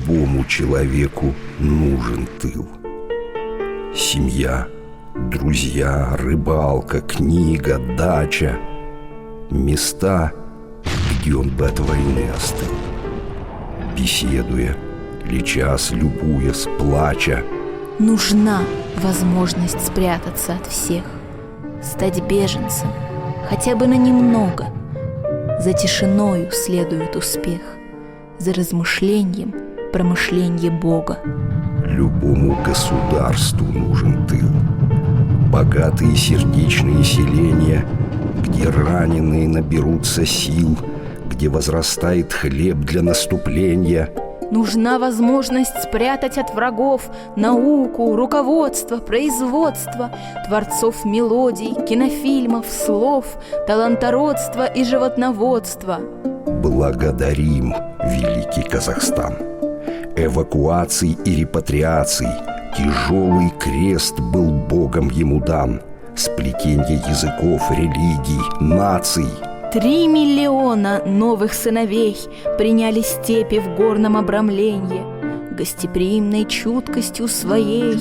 Любому человеку нужен тыл. Семья, друзья, рыбалка, книга, дача. Места, где он бы от войны остыл. Беседуя, лечась, любуясь, плача. Нужна возможность спрятаться от всех, стать беженцем, хотя бы на немного. За тишиною следует успех, за размышлением промышление Бога. Любому государству нужен тыл. Богатые сердечные селения, где раненые наберутся сил, где возрастает хлеб для наступления. Нужна возможность спрятать от врагов науку, руководство, производство, творцов мелодий, кинофильмов, слов, талантородство и животноводство. Благодарим, великий Казахстан! Эвакуаций и репатриаций тяжелый крест был Богом ему дан. Сплетенье языков, религий, наций. 3 миллиона новых сыновей приняли степи в горном обрамлении. Гостеприимной чуткостью своей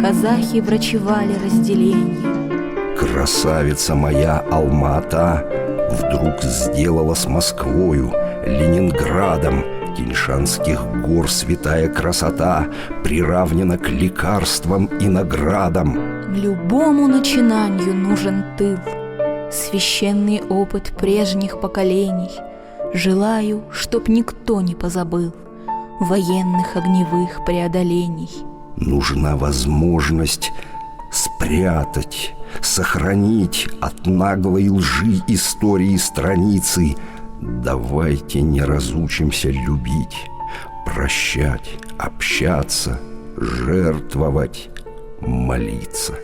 казахи врачевали разделение. Красавица моя Алма-Ата вдруг сделалась Москвою, Ленинградом. Тяньшанских гор святая красота приравнена к лекарствам и наградам. Любому начинанию нужен тыл, священный опыт прежних поколений. Желаю, чтоб никто не позабыл военных огневых преодолений. Нужна возможность спрятать, сохранить от наглой лжи истории страницы. Давайте не разучимся любить, прощать, общаться, жертвовать, молиться.